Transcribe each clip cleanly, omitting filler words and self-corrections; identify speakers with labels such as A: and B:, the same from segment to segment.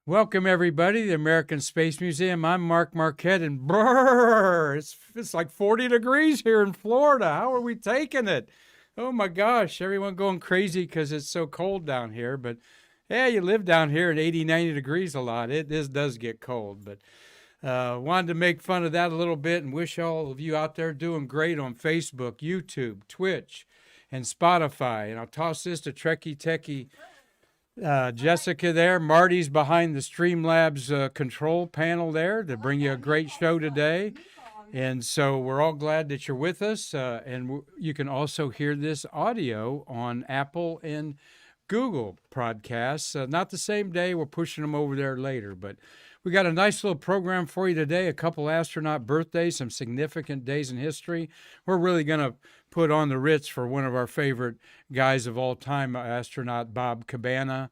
A: Welcome, everybody, to the American Space Museum. I'm Mark Marquette, and brrr, it's like 40 degrees here in Florida. How are we taking it? Oh my gosh, everyone going crazy because it's so cold down here. But yeah, you live down here at 80, 90 degrees a lot. This does get cold, but wanted to make fun of that a little bit and wish all of you out there doing great on Facebook, YouTube, Twitch, and Spotify. And I'll toss this to Trekkie Techie Jessica there. Marty's behind the Streamlabs control panel there to bring you a great show today. And so we're all glad that you're with us. You can also hear this audio on Apple and Google podcasts. Not the same day. We're pushing them over there later. But we got a nice little program for you today. A couple astronaut birthdays, some significant days in history. We're really going to put on the Ritz for one of our favorite guys of all time, astronaut Bob Cabana,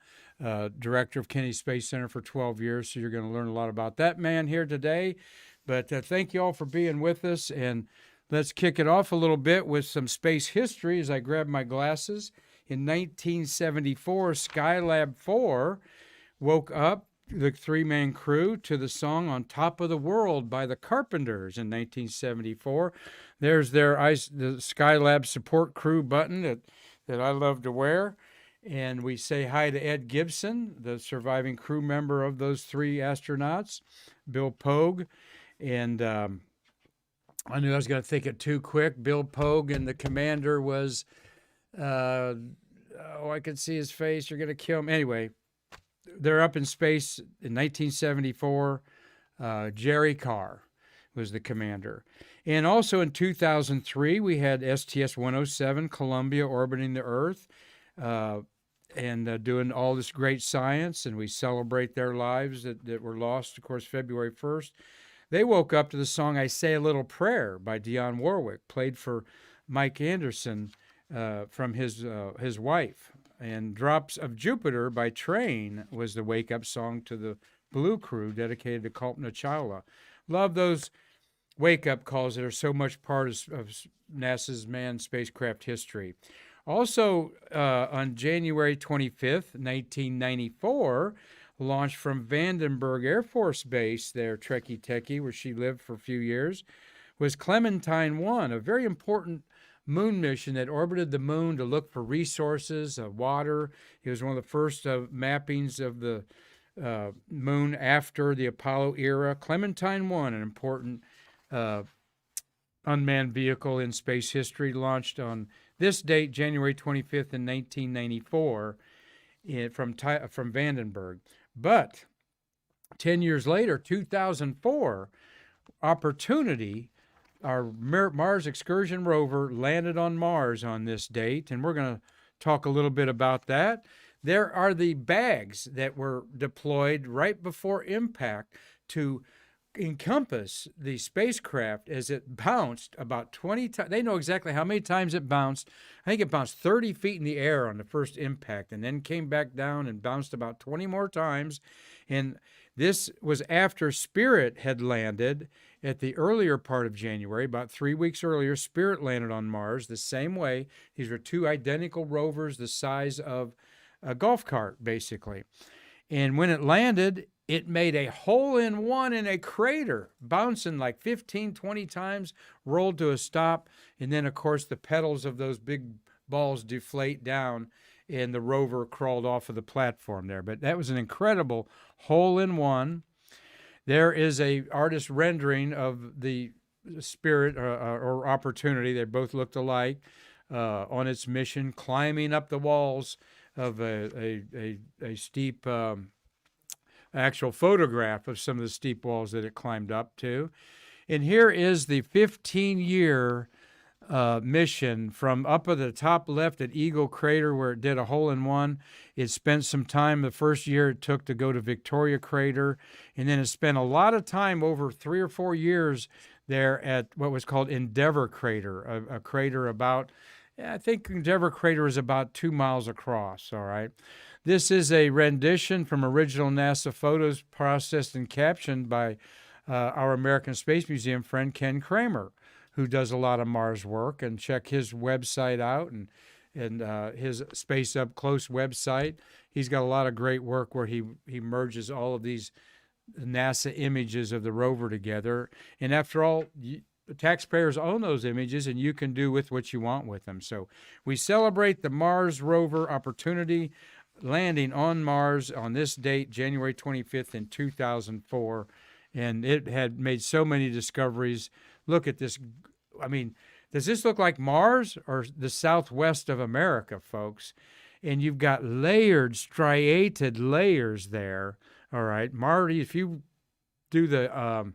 A: director of Kennedy Space Center for 12 years. So you're going to learn a lot about that man here today. But thank you all for being with us. And let's kick it off a little bit with some space history as I grab my glasses. In 1974, Skylab 4 woke up the three-man crew to the song On Top of the World by the Carpenters in 1974. There's the Skylab support crew button that I love to wear. And we say hi to Ed Gibson, the surviving crew member of those three astronauts, Bill Pogue. And I knew I was going to think it too quick. Bill Pogue and the commander was, I can see his face. You're going to kill him. Anyway, they're up in space in 1974. Jerry Carr was the commander. And also in 2003, we had STS-107, Columbia, orbiting the Earth and doing all this great science. And we celebrate their lives that were lost, of course, February 1st. They woke up to the song I Say a Little Prayer by Dionne Warwick, played for Mike Anderson from his wife. And Drops of Jupiter by Train was the wake-up song to the Blue Crew, dedicated to Kalpana Chawla. Love those wake-up calls that are so much part of NASA's manned spacecraft history. Also, on January 25th, 1994, launched from Vandenberg Air Force Base there, Trekkie Techie, where she lived for a few years, was Clementine 1, a very important moon mission that orbited the moon to look for resources, water. It was one of the first mappings of the moon after the Apollo era. Clementine 1, an important unmanned vehicle in space history, launched on this date, January 25th in 1994 from Vandenberg. But 10 years later, 2004, Opportunity, our Mars excursion rover, landed on Mars on this date, and we're going to talk a little bit about that. There are the bags that were deployed right before impact to encompass the spacecraft as it bounced about 20 times. They know exactly how many times it bounced. I think it bounced 30 feet in the air on the first impact and then came back down and bounced about 20 more times. And this was after Spirit had landed at the earlier part of January, about 3 weeks earlier. Spirit landed on Mars the same way. These were two identical rovers the size of a golf cart, basically. And when it landed, it made a hole-in-one in a crater, bouncing like 15, 20 times, rolled to a stop, and then, of course, the petals of those big balls deflate down, and the rover crawled off of the platform there. But that was an incredible hole-in-one. There is a artist rendering of the Spirit or Opportunity. They both looked alike on its mission, climbing up the walls of a steep actual photograph of some of the steep walls that it climbed up to. And here is the 15-year mission from up at the top left at Eagle Crater, where it did a hole-in-one. It spent some time the first year it took to go to Victoria Crater, and then it spent a lot of time over 3 or 4 years there at what was called Endeavour Crater, a crater about, I think Endeavour Crater is about 2 miles across, all right? This is a rendition from original NASA photos processed and captioned by our American Space Museum friend Ken Kramer, who does a lot of Mars work. And check his website out and and his Space Up Close website. He's got a lot of great work where he merges all of these NASA images of the rover together. And after all, the taxpayers own those images, and you can do with what you want with them. So we celebrate the Mars rover opportunity landing on Mars on this date, January 25th in 2004. And it had made so many discoveries. Look at this. I mean, does this look like Mars or the southwest of America, folks? And you've got layered, striated layers there. All right, Marty, if you do the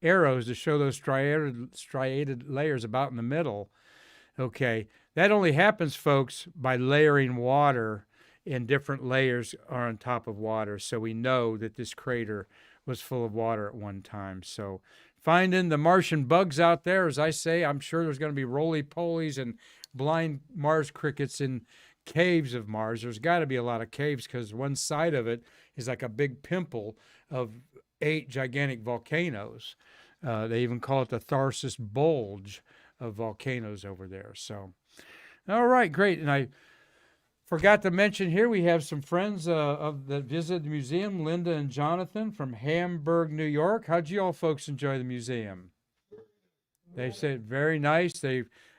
A: arrows to show those striated layers about in the middle, okay, that only happens, folks, by layering water, and different layers are on top of water. So we know that this crater was full of water at one time. So finding the Martian bugs out there, as I say, I'm sure there's going to be roly-polies and blind Mars crickets in caves of Mars. There's got to be a lot of caves because one side of it is like a big pimple of 8 gigantic volcanoes. They even call it the Tharsis Bulge of volcanoes over there. So, all right, great. And I forgot to mention here, we have some friends that visit the museum, Linda and Jonathan from Hamburg, New York. How'd you all folks enjoy the museum? They said very nice.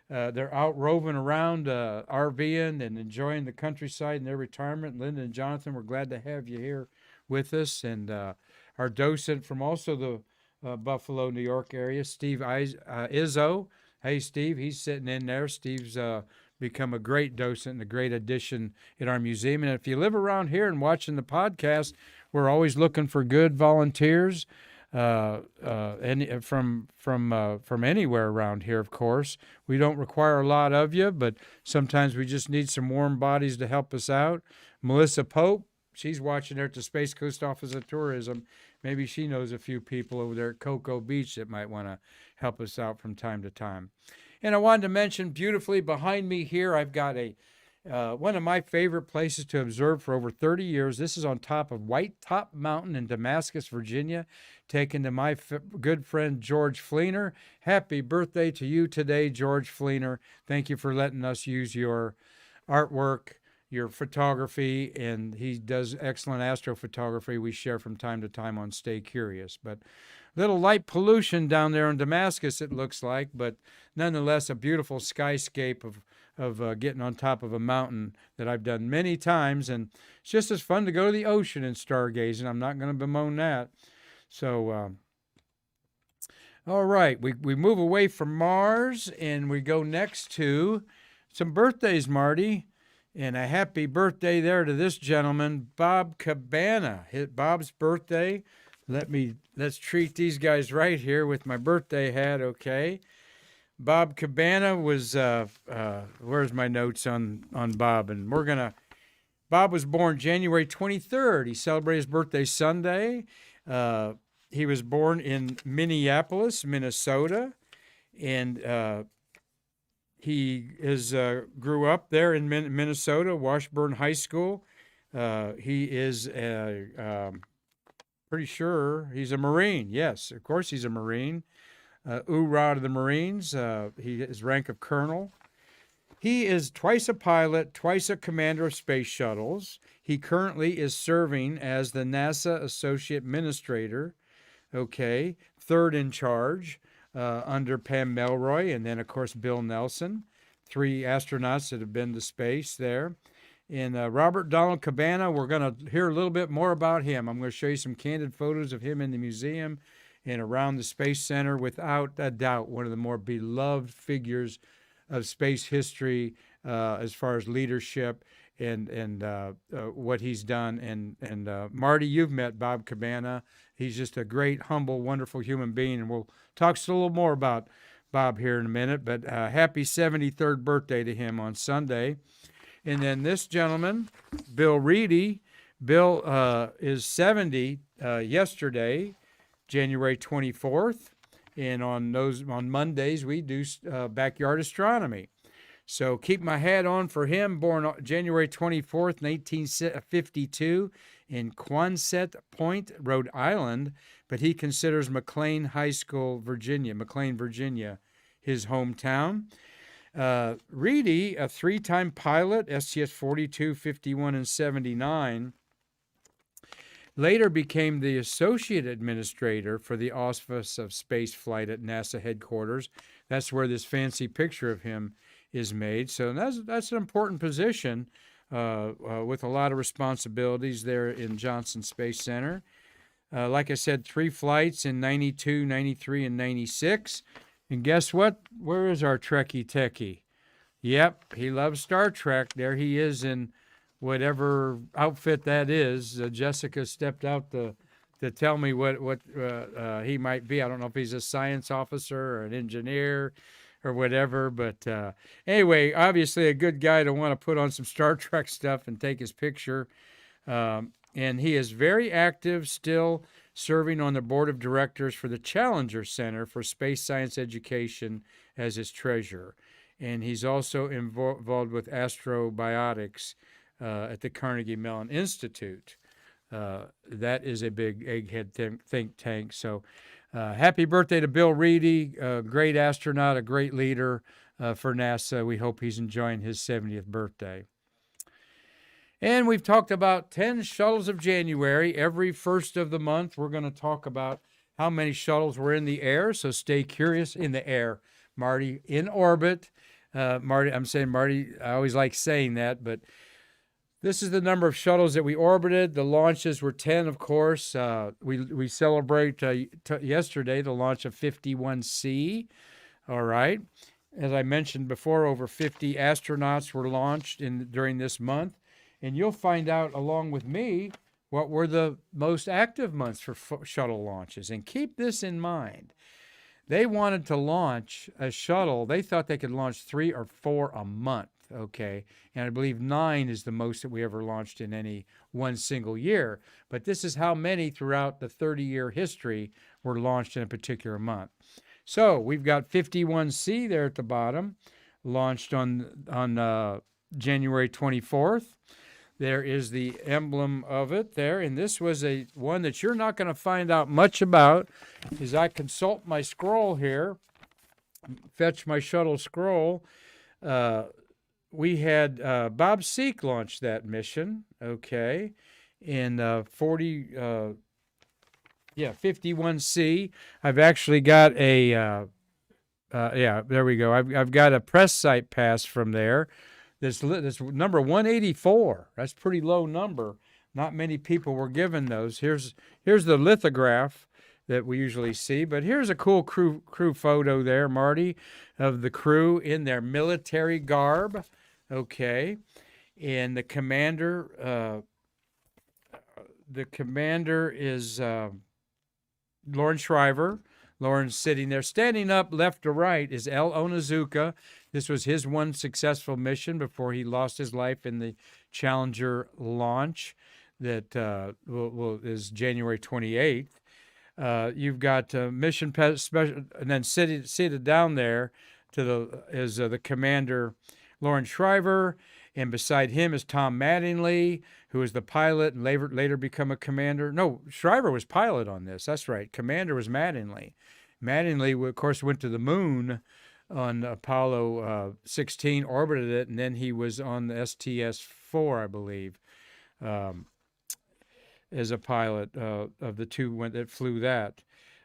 A: They're out roving around, RVing and enjoying the countryside in their retirement. Linda and Jonathan, we're glad to have you here with us. And our docent from also the Buffalo, New York area, Steve Izzo. Hey, Steve, he's sitting in there. Steve's become a great docent and a great addition in our museum. And if you live around here and watching the podcast, we're always looking for good volunteers. And from anywhere around here, of course. We don't require a lot of you, but sometimes we just need some warm bodies to help us out. Melissa Pope, she's watching there at the Space Coast Office of Tourism. Maybe she knows a few people over there at Cocoa Beach that might want to help us out from time to time. And I wanted to mention beautifully behind me here, I've got one of my favorite places to observe for over 30 years. This is on top of White Top Mountain in Damascus, Virginia, taken to my good friend George Fleener. Happy birthday to you today, George Fleener. Thank you for letting us use your artwork, your photography, and he does excellent astrophotography we share from time to time on Stay Curious. But little light pollution down there in Damascus, it looks like, but nonetheless a beautiful skyscape of getting on top of a mountain that I've done many times, and it's just as fun to go to the ocean and stargazing. I'm not going to bemoan that. So, all right, we move away from Mars, and we go next to some birthdays, Marty, and a happy birthday there to this gentleman, Bob Cabana. Bob's birthday. Let's treat these guys right here with my birthday hat, okay? Bob Cabana was, where's my notes on Bob? And Bob was born January 23rd. He celebrated his birthday Sunday. He was born in Minneapolis, Minnesota. And he grew up there in Minnesota, Washburn High School. He is pretty sure he's a Marine. Yes, of course he's a Marine. Hoorah to the Marines. His rank of colonel. He is twice a pilot, twice a commander of space shuttles. He currently is serving as the NASA Associate Administrator, okay, third in charge under Pam Melroy, and then, of course, Bill Nelson, 3 astronauts that have been to space there. And Robert Donald Cabana, we're going to hear a little bit more about him. I'm going to show you some candid photos of him in the museum and around the Space Center. Without a doubt, one of the more beloved figures of space history as far as leadership and what he's done. And Marty, you've met Bob Cabana. He's just a great, humble, wonderful human being. And we'll talk a little more about Bob here in a minute. But happy 73rd birthday to him on Sunday. And then this gentleman, Bill Reedy. Bill is 70 yesterday, January 24th. And on Mondays, we do backyard astronomy. So keep my hat on for him, born January 24th, 1952 in Quonset Point, Rhode Island. But he considers McLean High School, Virginia, his hometown. Reedy, a three-time pilot, STS 42, 51, and 79, later became the associate administrator for the Office of Space Flight at NASA headquarters. That's where this fancy picture of him is made. So that's an important position with a lot of responsibilities there in Johnson Space Center. Like I said, 3 flights in 92, 93, and 96. And guess what? Where is our Trekkie techie? Yep, he loves Star Trek. There he is in whatever outfit that is. Jessica stepped out to tell me what he might be. I don't know if he's a science officer or an engineer or whatever. But anyway, obviously a good guy to want to put on some Star Trek stuff and take his picture. And he is very active still, serving on the board of directors for the Challenger Center for Space Science Education as his treasurer. And he's also involved with astrobiotics at the Carnegie Mellon Institute. That is a big egghead think tank. So happy birthday to Bill Reedy, a great astronaut, a great leader for NASA. We hope he's enjoying his 70th birthday. And we've talked about 10 shuttles of January. Every first of the month, we're going to talk about how many shuttles were in the air. So stay curious. In the air, Marty, in orbit. Marty, I'm saying Marty, I always like saying that, but this is the number of shuttles that we orbited. The launches were 10, of course. We celebrate yesterday the launch of 51C. All right. As I mentioned before, over 50 astronauts were launched during this month. And you'll find out, along with me, what were the most active months for shuttle launches. And keep this in mind. They wanted to launch a shuttle. They thought they could launch 3 or 4 a month, okay? And I believe 9 is the most that we ever launched in any one single year. But this is how many throughout the 30-year history were launched in a particular month. So we've got 51C there at the bottom, launched on January 24th. There is the emblem of it there, and this was one that you're not going to find out much about as I consult my scroll here, fetch my shuttle scroll. We had Bob Seek launch that mission, okay, in 51C. I've actually got there we go. I've got a press site pass from there. This number 184, that's a pretty low number. Not many people were given those. Here's the lithograph that we usually see, but here's a cool crew photo there, Marty, of the crew in their military garb, okay, and the commander is Lauren Shriver. Lauren's sitting there. Standing up left to right is L. Onozuka. This was his one successful mission before he lost his life in the Challenger launch that is January 28th. You've got mission special, and then seated down there is the commander, Lauren Shriver, and beside him is Tom Mattingly, who was the pilot and later become a commander. No, Shriver was pilot on this. That's right. Commander was Mattingly. Mattingly, of course, went to the moon on Apollo 16, orbited it, and then he was on the STS-4, I believe, as a pilot of the two that flew that.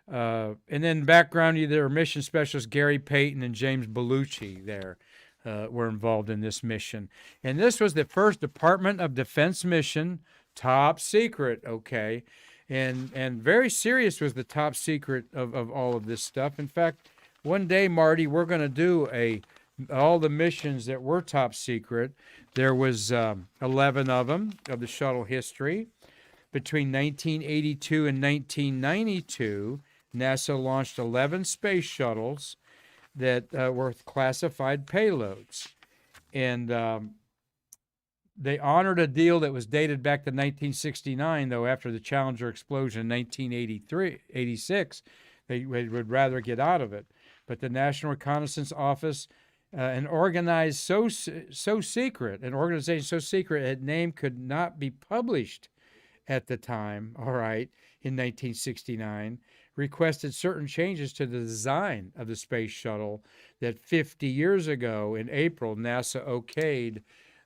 A: And then background, there were mission specialists Gary Payton and James Bellucci there. Were involved in this mission. And this was the first Department of Defense mission, top secret, okay? And very serious was the top secret of all of this stuff. In fact, one day, Marty, we're going to do all the missions that were top secret. There was 11 of them of the shuttle history. Between 1982 and 1992, NASA launched 11 space shuttles that were classified payloads. And they honored a deal that was dated back to 1969, though after the Challenger explosion in 1986, they would rather get out of it. But the National Reconnaissance Office, an organization so secret, its name could not be published at the time, all right, in 1969, requested certain changes to the design of the space shuttle that 50 years ago in April, NASA okayed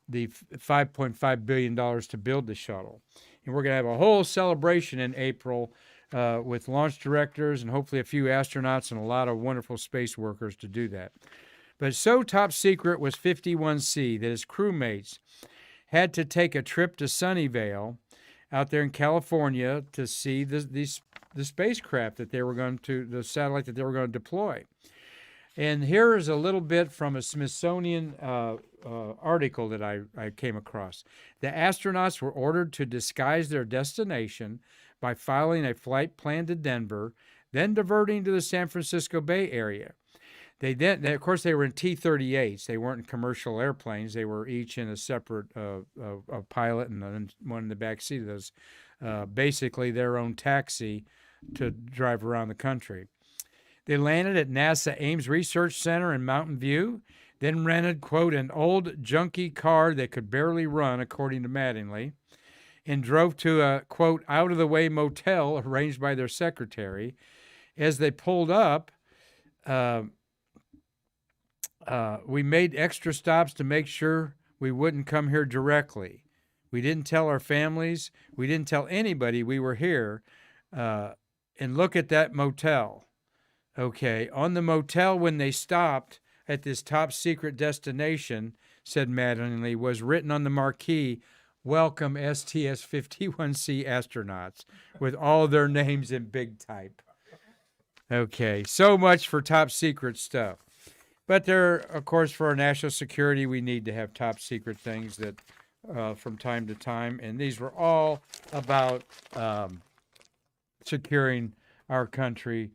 A: the $5.5 billion to build the shuttle. And we're going to have a whole celebration in April with launch directors and hopefully a few astronauts and a lot of wonderful space workers to do that. But so top secret was 51C that his crewmates had to take a trip to Sunnyvale out there in California to see the spacecraft that they were going to, the satellite that they were going to deploy. And here is a little bit from a Smithsonian article that I came across. The astronauts were ordered to disguise their destination by filing a flight plan to Denver, then diverting to the San Francisco Bay Area. Of course, they were in T-38s. They weren't in commercial airplanes. They were each in a separate pilot and then one in the back seat of those. Basically, their own taxi to drive around the country. They landed at NASA Ames Research Center in Mountain View, then rented, quote, an old junky car that could barely run, according to Mattingly, and drove to a, quote, out-of-the-way motel arranged by their secretary. As they pulled up, we made extra stops to make sure we wouldn't come here directly. We didn't tell our families. We didn't tell anybody we were here. And look at that motel. Okay, on the motel when they stopped at this top secret destination, said Mattingly, was written on the marquee, "Welcome STS-51C astronauts," with all their names in big type. Okay, so much for top secret stuff. But there, of course, for our national security, we need to have top secret things that from time to time. And these were all about securing our country.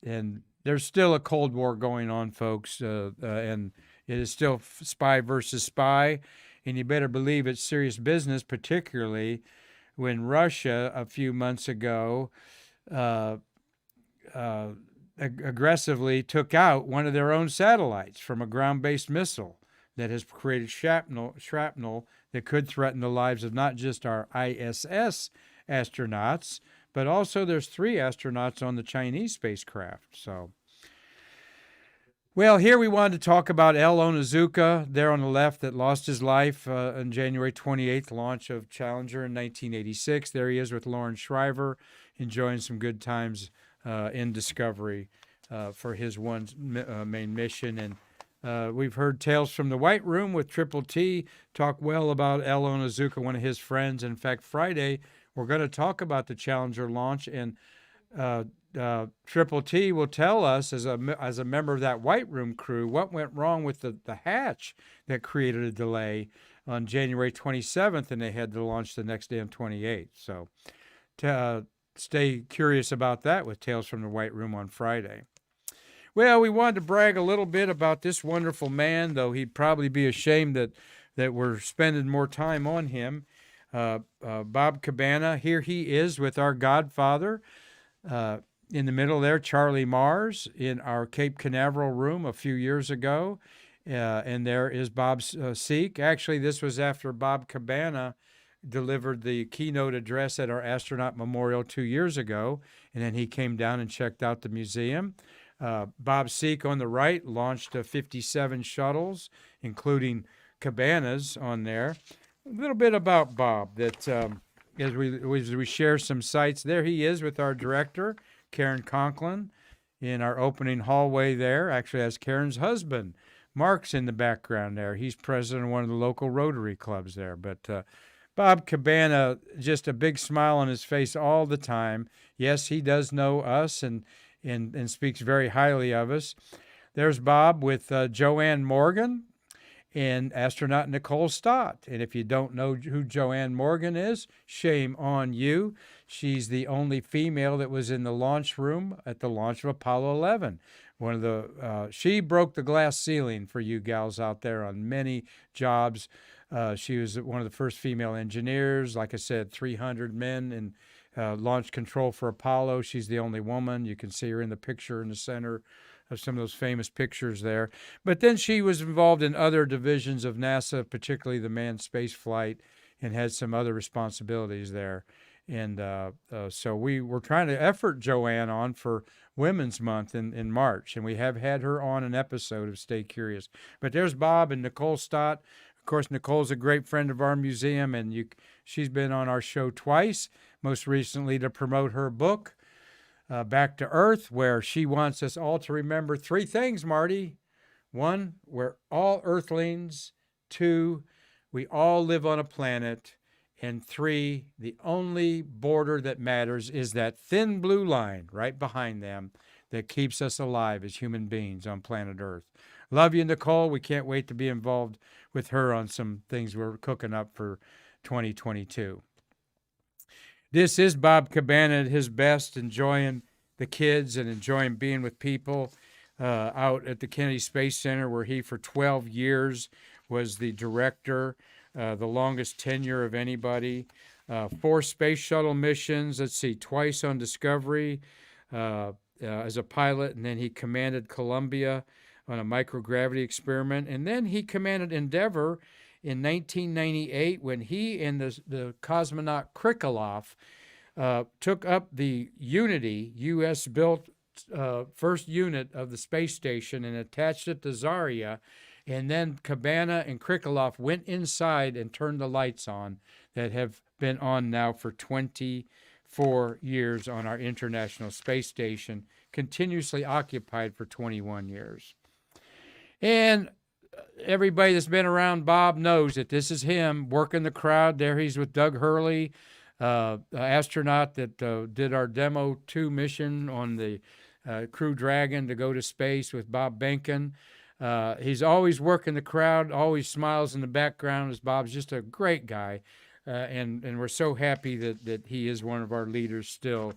A: And there's still a Cold War going on, folks. And it is still spy versus spy. And you better believe it's serious business, particularly when Russia a few months ago aggressively took out one of their own satellites from a ground-based missile that has created shrapnel that could threaten the lives of not just our ISS astronauts, but also there's 3 astronauts on the Chinese spacecraft. So, well, here we wanted to talk about Onozuka there on the left that lost his life on January 28th, launch of Challenger in 1986. There he is with Lauren Shriver, enjoying some good times in Discovery for his one main mission. And we've heard Tales from the White Room with Triple T talk well about Onozuka, one of his friends. In fact, Friday, we're going to talk about the Challenger launch, and Triple T will tell us, as a member of that White Room crew, what went wrong with the hatch that created a delay on January 27th, and they had to launch the next day on 28th. So stay curious about that with Tales from the White Room on Friday. Well, we wanted to brag a little bit about this wonderful man, though he'd probably be ashamed that we're spending more time on him. Bob Cabana, here he is with our godfather. In the middle there, Charlie Mars in our Cape Canaveral room a few years ago. And there is Bob Seek. Actually, this was after Bob Cabana delivered the keynote address at our Astronaut Memorial 2 years ago. And then he came down and checked out the museum. Bob Seek on the right launched 57 shuttles, including Cabana's on there. A little bit about Bob, that as we share some sights, there he is with our director, Karen Conklin, in our opening hallway there. Actually, has Karen's husband, Mark's in the background there. He's president of one of the local Rotary clubs there. But Bob Cabana, just a big smile on his face all the time. Yes, he does know us and speaks very highly of us. There's Bob with Joanne Morgan and astronaut Nicole Stott. And if you don't know who Joanne Morgan is, shame on you. She's the only female that was in the launch room at the launch of Apollo 11. She broke the glass ceiling for you gals out there on many jobs. She was one of the first female engineers. Like I said, 300 men in launch control for Apollo. She's the only woman. You can see her in the picture in the center of some of those famous pictures there. But then she was involved in other divisions of NASA, particularly the manned space flight and had some other responsibilities there. And so we were trying to effort Joanne on for Women's Month in March, and we have had her on an episode of Stay Curious. But there's Bob and Nicole Stott. Of course, Nicole's a great friend of our museum, and she's been on our show twice, most recently to promote her book, Back to Earth, where she wants us all to remember three things, Marty. One, we're all Earthlings. Two, we all live on a planet. And three, the only border that matters is that thin blue line right behind them that keeps us alive as human beings on planet Earth. Love you, Nicole. We can't wait to be involved with her on some things we're cooking up for 2022. This is Bob Cabana at his best, enjoying the kids and enjoying being with people out at the Kennedy Space Center, where he, for 12 years, was the director. The longest tenure of anybody. 4 space shuttle missions, twice on Discovery as a pilot, and then he commanded Columbia on a microgravity experiment, and then he commanded Endeavour in 1998 when he and the cosmonaut Krikalev took up the Unity, U.S.-built first unit of the space station and attached it to Zarya. And then Cabana and Krikalev went inside and turned the lights on that have been on now for 24 years on our International Space Station, continuously occupied for 21 years. And everybody that's been around Bob knows that this is him working the crowd. There he's with Doug Hurley, astronaut that did our Demo 2 mission on the Crew Dragon to go to space with Bob Behnken. He's always working the crowd, always smiles in the background, as Bob's just a great guy. And we're so happy that he is one of our leaders still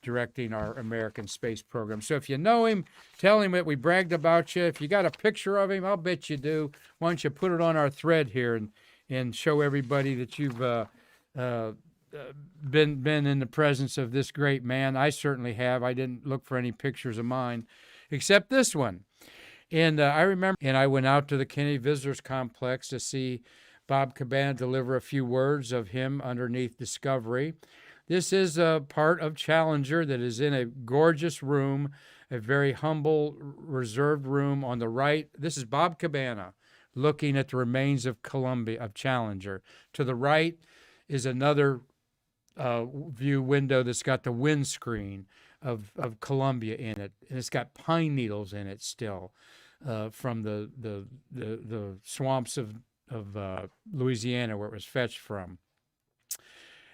A: directing our American space program. So if you know him, tell him that we bragged about you. If you got a picture of him, I'll bet you do. Why don't you put it on our thread here and show everybody that you've been in the presence of this great man. I certainly have. I didn't look for any pictures of mine, except this one. And I remember, and I went out to the Kennedy Visitors Complex to see Bob Cabana deliver a few words of him underneath Discovery. This is a part of Challenger that is in a gorgeous room, a very humble, reserved room on the right. This is Bob Cabana looking at the remains of Challenger. To the right is another view window that's got the windscreen of Columbia in it, and it's got pine needles in it still from the swamps of Louisiana where it was fetched from.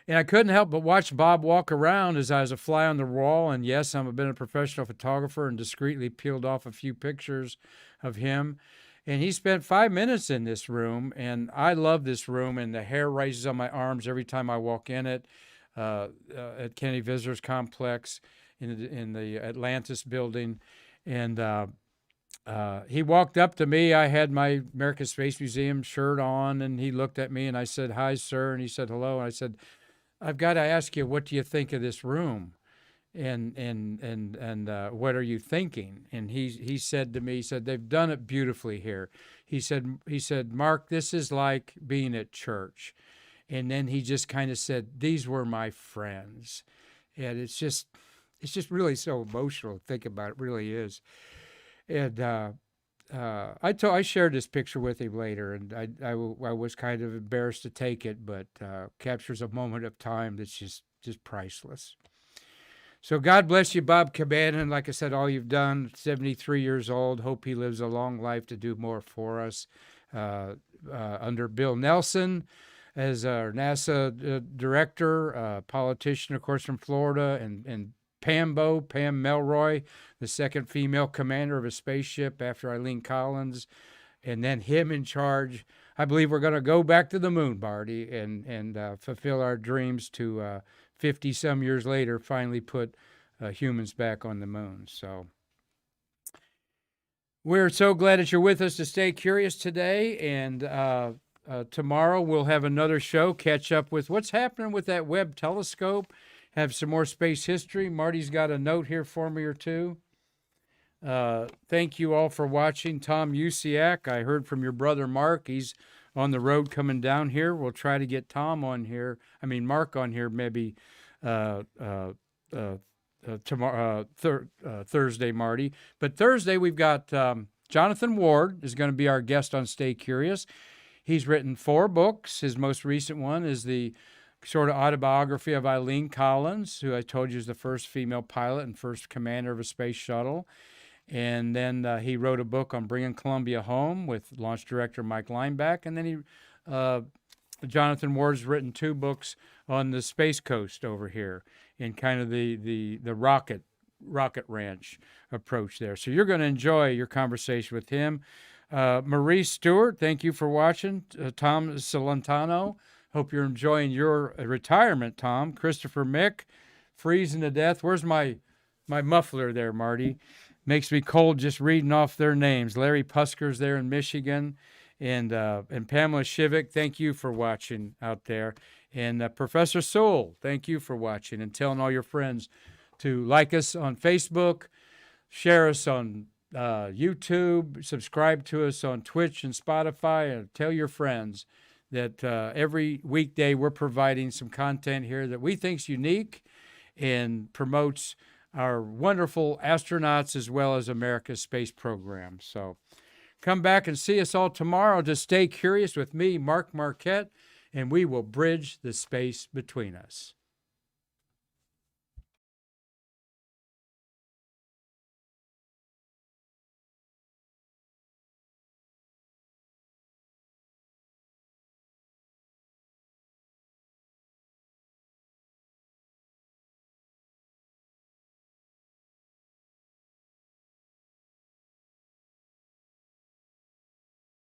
A: And I couldn't help but watch Bob walk around as I was a fly on the wall. And yes, I've been a professional photographer and discreetly peeled off a few pictures of him. And he spent 5 minutes in this room, and I love this room, and the hair rises on my arms every time I walk in it at Kennedy Visitors Complex in the Atlantis building. And he walked up to me. I had my American Space Museum shirt on, and he looked at me, and I said, "Hi, sir." And he said, "Hello." And I said, "I've got to ask you, what do you think of this room? And what are you thinking?" And he said to me, he said, "They've done it beautifully here." He said, "Mark, this is like being at church." And then he just kind of said, "These were my friends." And it's just really so emotional to think about. It really is. And I shared this picture with him later, and I was kind of embarrassed to take it, but captures a moment of time that's just priceless. So God bless you, Bob Cabana, and like I said, all you've done. 73 years old. Hope he lives a long life to do more for us. Under Bill Nelson as our NASA director, politician, of course, from Florida, and Pam Melroy, the second female commander of a spaceship after Eileen Collins, and then him in charge. I believe we're going to go back to the moon, Marty, and fulfill our dreams to 50-some years later, finally put humans back on the moon. So we're so glad that you're with us to Stay Curious today, and tomorrow we'll have another show, catch up with what's happening with that Webb telescope, have some more space history. Marty's got a note here for me or two. Thank you all for watching. Tom Usiak, I heard from your brother Mark. He's on the road coming down here. We'll try to get Mark on here maybe tomorrow, Thursday, Marty. But Thursday, we've got Jonathan Ward is going to be our guest on Stay Curious. He's written 4 books. His most recent one is the sort of autobiography of Eileen Collins, who I told you is the first female pilot and first commander of a space shuttle. And then he wrote a book on bringing Columbia home with launch director Mike Lineback. And then Jonathan Ward's written 2 books on the Space Coast over here in kind of the rocket ranch approach there. So you're going to enjoy your conversation with him. Maurice Stewart, thank you for watching. Tom Celentano, hope you're enjoying your retirement, Tom. Christopher Mick, freezing to death. Where's my muffler there, Marty? Makes me cold just reading off their names. Larry Pusker's there in Michigan. And Pamela Shivik, thank you for watching out there. And Professor Sewell, thank you for watching, and telling all your friends to like us on Facebook, share us on YouTube, subscribe to us on Twitch and Spotify, and tell your friends that every weekday we're providing some content here that we think's unique and promotes our wonderful astronauts as well as America's space program. So come back and see us all tomorrow to Stay Curious with me, Mark Marquette, and we will bridge the space between us.